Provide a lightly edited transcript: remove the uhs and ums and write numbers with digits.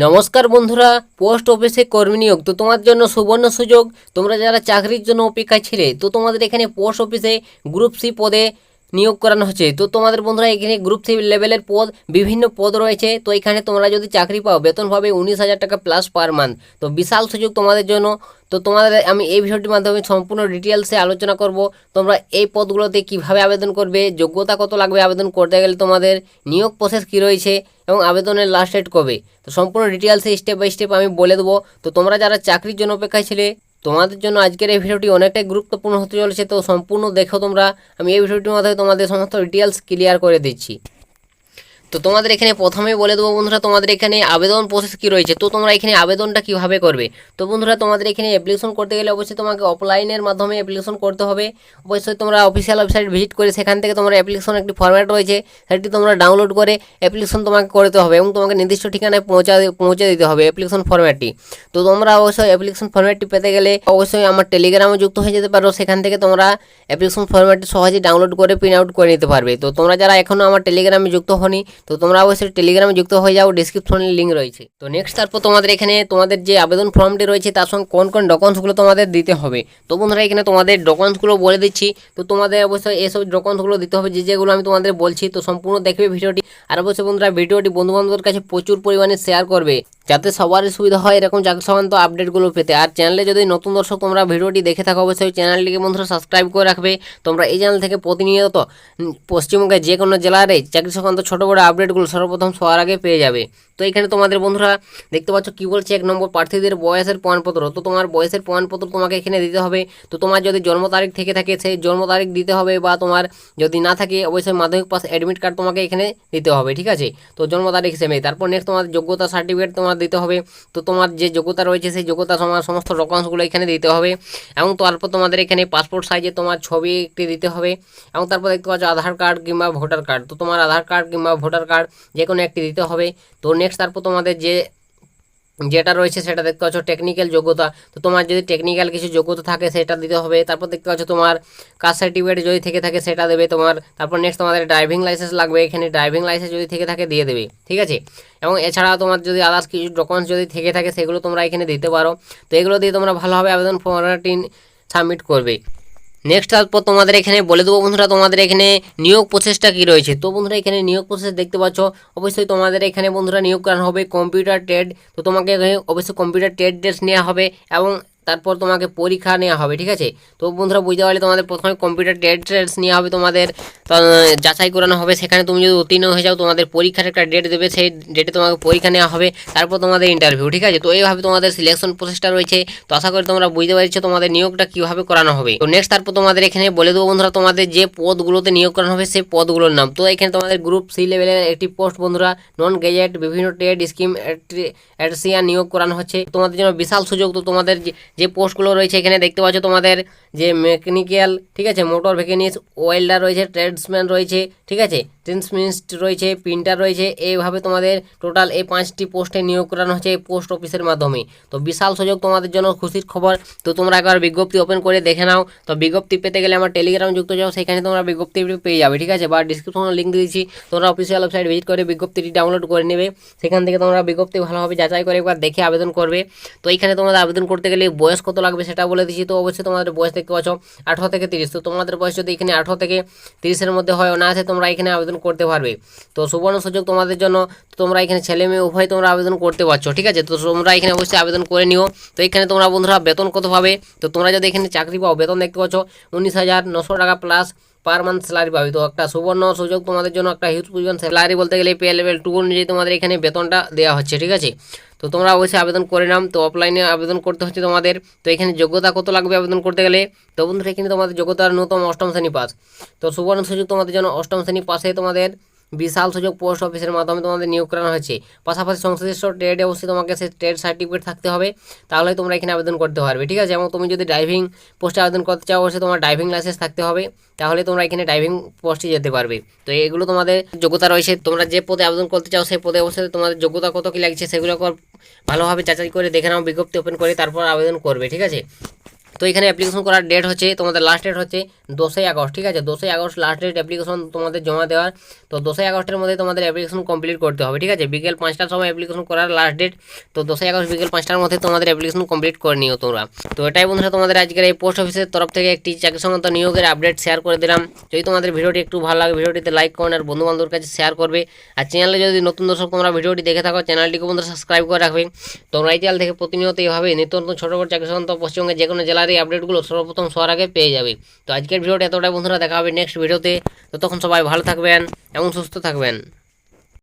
নমস্কার বন্ধুরা, পোস্ট অফিসে কর্মী নিয়োগ তো তোমার জন্য সুবর্ণ সুযোগ। তোমরা যারা চাকরির জন্য অপেক্ষায় ছিলে, তো তোমাদের এখানে পোস্ট অফিসে গ্রুপ সি পদে নিয়োগ করানো হচ্ছে। তো তোমাদের বন্ধুরা এখানে গ্রুপ সি লেভেলের পদ, বিভিন্ন পদ রয়েছে। তো এখানে তোমরা যদি চাকরি পাও, বেতন পাবে 19,000 টাকা প্লাস পার মান্থ। তো বিশাল সুযোগ তোমাদের জন্য। তো তোমাদের আমি এই ভিডিওটির মাধ্যমে সম্পূর্ণ ডিটেলসে আলোচনা করব তোমরা এই পদগুলোতে কিভাবে আবেদন করবে, যোগ্যতা কত লাগবে আবেদন করতে গেলে, তোমাদের নিয়োগ প্রসেস কী রয়েছে এবং আবেদনের লাস্ট ডেট কবে। তো সম্পূর্ণ ডিটেলসে স্টেপ বাই স্টেপ আমি বলে দেবো। তো তোমরা যারা চাকরির জন্য অপেক্ষায় ছিলে, তোমাদের জন্য আজকের এই ভিডিওটি অনেকটাই গুরুত্বপূর্ণ হতে চলেছে। তো সম্পূর্ণ দেখো তোমরা, আমি এই ভিডিওটির মাধ্যমে তোমাদের সমস্ত ডিটেলস ক্লিয়ার করে দিচ্ছি। তো তোমাদের এখানে প্রথমেই বলে দেবো বন্ধুরা, তোমাদের এখানে আবেদন প্রসেস কী রয়েছে। তো তোমরা এখানে আবেদনটা কীভাবে করবে। তো বন্ধুরা তোমাদের এখানে অ্যাপ্লিকেশন করতে গেলে অবশ্যই তোমাকে অফলাইনের মাধ্যমে অ্যাপ্লিকেশন করতে হবে। অবশ্যই তোমরা অফিসিয়াল ওয়েবসাইট ভিজিট করে সেখান থেকে তোমার অ্যাপ্লিকেশন একটি ফরম্যাট রয়েছে, সেটি তোমরা ডাউনলোড করে অ্যাপ্লিকেশন তোমাকে করতে হবে এবং তোমাকে নির্দিষ্ট ঠিকানায় পৌঁছে দিতে হবে অ্যাপ্লিকেশন ফরম্যাটটি। তো তোমরা অবশ্যই অ্যাপ্লিকেশন ফরম্যাটটি পেতে গেলে অবশ্যই আমার টেলিগ্রামে যুক্ত হয়ে যেতে পারো। সেখান থেকে তোমরা অ্যাপ্লিকেশন ফরম্যাটটি সহজেই ডাউনলোড করে প্রিন্ট আউট করে নিতে পারবে। তো তোমরা যারা এখনও আমার টেলিগ্রামে যুক্ত হনি, তো তোমরা অবশ্যই টেলিগ্রামে যুক্ত হয়ে যাও, ডিসক্রিপশনে লিঙ্ক রয়েছে। তো নেক্সট তারপর তোমাদের এখানে তোমাদের যে আবেদন ফর্মটি রয়েছে তার সঙ্গে কোন কোন ডকুমেন্টসগুলো তোমাদের দিতে হবে। তো বন্ধুরা এখানে তোমাদের ডকুমেন্টসগুলো বলে দিচ্ছি। তো তোমাদের অবশ্যই এইসব ডকুমেন্টসগুলো দিতে হবে যেগুলো আমি তোমাদের বলছি। তো সম্পূর্ণ দেখবে ভিডিওটি, আর অবশ্যই বন্ধুরা ভিডিওটি বন্ধুবান্ধবের কাছে প্রচুর পরিমাণে শেয়ার করবে, যাতে সবারই সুবিধা হয় এরকম চাকরি সংক্রান্ত আপডেটগুলো পেতে। আর চ্যানেলে যদি নতুন দর্শক তোমরা ভিডিওটি দেখে থাকো, অবশ্যই চ্যানেলটিকে বন্ধুরা সাবস্ক্রাইব করে রাখবে। তোমরা এই চ্যানেল থেকে প্রতিনিয়ত পশ্চিমবঙ্গের যে কোনো জেলার চাকরি সংক্রান্ত ছোটো বড়ো আপডেটগুলো সর্বপ্রথম সবার আগে পেয়ে যাবে। তো এখানে তোমাদের বন্ধুরা দেখতে পাচ্ছ কী বলছে, 1 নম্বর প্রার্থীদের বয়সের প্রমাণপত্র। তো তোমার বয়সের প্রমাণপত্র তোমাকে এখানে দিতে হবে। তো তোমার যদি জন্ম তারিখ থেকে থাকে সেই জন্ম তারিখ দিতে হবে, বা তোমার যদি না থাকে অবশ্যই মাধ্যমিক পাস অ্যাডমিট কার্ড তোমাকে এখানে দিতে হবে, ঠিক আছে। তো জন্ম তারিখ হিসেবে তারপর নেক্সট তোমার যোগ্যতা সার্টিফিকেট তোমার দিতে হবে। তো তোমার যে যোগ্যতা রয়েছে সেই যোগ্যতা তোমার সমস্ত ডকুমেন্টসগুলো এখানে দিতে হবে। এবং তারপর তোমাদের এখানে পাসপোর্ট সাইজে তোমার ছবি একটি দিতে হবে। এবং তারপর দেখতে পাচ্ছ আধার কার্ড কিংবা ভোটার কার্ড। তো তোমার আধার কার্ড কিংবা ভোটার কার্ড যে কোনো একটি দিতে হবে। তো নেক্সট তারপর তোমাদের যেটা রয়েছে সেটা দেখতে পাচ্ছ টেকনিক্যাল যোগ্যতা। তো তোমার যদি টেকনিক্যাল কিছু যোগ্যতা থাকে সেটা দিতে হবে। তারপর দেখতে পাচ্ছ তোমার কাস্ট সার্টিফিকেট যদি থেকে থাকে সেটা দেবে তোমার। তারপর নেক্সট তোমাদের ড্রাইভিং লাইসেন্স লাগবে, এখানে ড্রাইভিং লাইসেন্স যদি থেকে থাকে দিয়ে দেবে, ঠিক আছে। এবং এছাড়া তোমার যদি আদার্স কিছু ডকুমেন্টস যদি থেকে থাকে সেগুলো তোমরা এখানে দিতে পারো। তো এগুলো দিয়ে তোমরা ভালোভাবে আবেদন ফর্মটি সাবমিট করবে। নেক্সট তারপর তোমাদের এখানে বলে দেবো বন্ধুরা, তোমাদের এখানে নিয়োগ প্রসেসটা কী রয়েছে। তো বন্ধুরা এখানে নিয়োগ প্রসেস দেখতে পাচ্ছ, অবশ্যই তোমাদের এখানে বন্ধুরা নিয়োগ করানো হবে কম্পিউটার ট্রেড। তো তোমাকে এখানে অবশ্যই কম্পিউটার ট্রেড টেস্ট নেওয়া হবে এবং তারপর তোমাকে পরীক্ষা নেওয়া হবে, ঠিক আছে। তো বন্ধুরা বুঝতে পারলে তোমাদের প্রথমে কম্পিউটার ট্রেড টেস্ট নেওয়া হবে, তোমাদের যাচাই করানো হবে। সেখানে তুমি যদি উত্তীর্ণ হয়ে যাও তোমাদের পরীক্ষার একটা ডেট দেবে, সেই ডেটে তোমাকে পরীক্ষা নেওয়া হবে, তারপর তোমাদের ইন্টারভিউ, ঠিক আছে। তো এইভাবে তোমাদের সিলেকশন প্রসেসটা রয়েছে। তো আশা করি তোমরা বুঝতে পারছো তোমাদের নিয়োগটা কীভাবে করানো হবে। তো নেক্সট তারপর তোমাদের এখানে বলে দেবো বন্ধুরা, তোমাদের যে পদগুলোতে নিয়োগ করানো হবে সেই পদগুলোর নাম। তো এখানে তোমাদের গ্রুপ সি লেভেলের একটি পোস্ট বন্ধুরা, নন গ্যাজেট বিভিন্ন ট্রেড স্কিম অ্যাডসিয়া নিয়োগ করানো হচ্ছে। তোমাদের জন্য বিশাল সুযোগ। তো তোমাদের যে পোস্টগুলো রয়েছে এখানে দেখতে পাচ্ছ, তোমাদের যে মেকানিক্যাল, ঠিক আছে, মোটর ভেহিকলস, ওয়েল্ডার রয়েছে, ট্রেডসম্যান রয়েছে, ঠিক আছে, ট্রেন্সমিস্ট রয়েছে, প্রিন্টার রয়েছে। এইভাবে তোমাদের টোটাল এই 5টি পোস্টে নিয়োগ করানো হচ্ছে এই পোস্ট অফিসের মাধ্যমে। তো বিশাল সুযোগ তোমাদের জন্য, খুশির খবর। তো তোমরা একবার বিজ্ঞপ্তি ওপেন করে দেখে নাও। তো বিজ্ঞপ্তি পেতে গেলে আমার টেলিগ্রাম যুক্ত যাও, সেখানে তোমরা বিজ্ঞপ্তি পেয়ে যাবে, ঠিক আছে। বা ডিসক্রিপশনে লিঙ্ক দিয়েছি, তোমরা অফিসিয়াল ওয়েবসাইট ভিজিট করে বিজ্ঞপ্তিটি ডাউনলোড করে নেবে। সেখান থেকে তোমরা বিজ্ঞপ্তি ভালোভাবে যাচাই করে একবার দেখে আবেদন করবে। তো এইখানে তোমাদের আবেদন করতে গেলে বয়স কত লাগবে সেটা বলে দিচ্ছি। তো অবশ্যই তোমাদের বয়স দেখতে পাচ্ছ 18 থেকে 30। তো তোমাদের বয়স যদি এখানে 18 থেকে 30-এর মধ্যে হয় না আছে, তোমরা এখানে আবেদন করতে পারবে। তো সুবর্ণ সুযোগ তোমাদের জন্য। তোমরা এখানে ছেলে মেয়ে উভয় তোমরা আবেদন করতে পারছো, ঠিক আছে। তো তোমরা এখানে অবশ্যই আবেদন করে নিও। তো এখানে তোমরা বন্ধুরা বেতন কত পাবে। তো তোমরা যদি এখানে চাকরি পাও, বেতন দেখতে পাচ্ছ 19,900 টাকা প্লাস পার মান্থ স্যালারি পাবে। তো একটা সুবর্ণ সুযোগ তোমাদের জন্য, একটা হিউজ পরিমাণ স্যালারি বলতে গেলে পে লেভেল 2 অনুযায়ী তোমাদের এখানে বেতনটা দেওয়া হচ্ছে, ঠিক আছে। তো তোমরা অবশ্যই আবেদন করে নাও। তো অফলাইনে আবেদন করতে হচ্ছে তোমাদের। তো এখানে যোগ্যতা কত লাগবে আবেদন করতে গেলে। তো বন্ধুরা এখানে তোমাদের যোগ্যতার ন্যূনতম 8ম শ্রেণী পাস। তো সুবর্ণ সুযোগ তোমাদের জন্য 8ম শ্রেণী পাশে তোমাদের বিশাল সুযোগ পোস্ট অফিসের মাধ্যমে তোমাদের নিয়োগ করানো হয়েছে। পাশাপাশি সংশ্লিষ্ট ট্রেডে অবশ্যই তোমাকে সেই ট্রেড সার্টিফিকেট থাকতে হবে, তাহলে তোমরা এখানে আবেদন করতে পারবে, ঠিক আছে। এবং তুমি যদি ড্রাইভিং পোস্টে আবেদন করতে চাও, অবশ্যই তোমার ড্রাইভিং লাইসেন্স থাকতে হবে, তাহলে তোমরা এখানে ড্রাইভিং পোস্টে যেতে পারবে। তো এগুলো তোমাদের যোগ্যতা রয়েছে। তোমরা যে পদে আবেদন করতে চাও সেই পদে অবশ্যই তোমাদের যোগ্যতা কত কী লাগছে সেগুলো ভালোভাবে যাচাই করে দেখে নাও, বিজ্ঞপ্তি ওপেন করে তারপর আবেদন করবে, ঠিক আছে। তো এখানে অ্যাপ্লিকেশন করার ডেট হচ্ছে তোমাদের লাস্ট ডেট হচ্ছে 10ই আগস্ট, ঠিক আছে, 10ই আগস্ট লাস্ট ডেট অ্যাপ্লিকেশন তোমাদের জমা দেওয়ার। তো 10ই আগস্টের মধ্যে তোমাদের অ্যাপ্লিকেশন কমপ্লিট করতে হবে, ঠিক আছে, বিকেল 5টার সময় অ্যাপ্লিকেশন করার লাস্ট ডেট। তো 10ই আগস্ট বিকেল 5টার মধ্যে তোমাদের অ্যাপ্লিকেশন কমপ্লিট করে নিও তোমরা। তো এটাই বন্ধুরা তোমাদের আজকের এই পোস্ট অফিসের তরফ থেকে একটি চাকরি সংক্রান্ত নিয়োগের আপডেট শেয়ার করে দিলাম। যদি তোমাদের ভিডিওটি একটু ভালো লাগে ভিডিওটিতে লাইক করুন আর বন্ধু বান্ধবের কাছে শেয়ার করবে। আর চ্যানেলে যদি নতুন দর্শক তোমরা ভিডিওটি দেখে থাকো চ্যানেলটিকে বন্ধুরা সাবস্ক্রাইব করে রাখবে। তোমরা এই চ্যানেল থেকে প্রতিনিয়ত এইভাবে নিত্য নতুন ছোটো বড় চাকরি সংক্রান্ত পশ্চিমবঙ্গের যে কোনো জেলার এই আপডেটগুলো সর্বপ্রথম সবার আগে পেয়ে যাবে। তো আজকের ভিডিওটা এতটাই বন্ধুরা, দেখা হবে নেক্সট ভিডিওতে। ততক্ষণ সবাই ভালো থাকবেন এবং সুস্থ থাকবেন।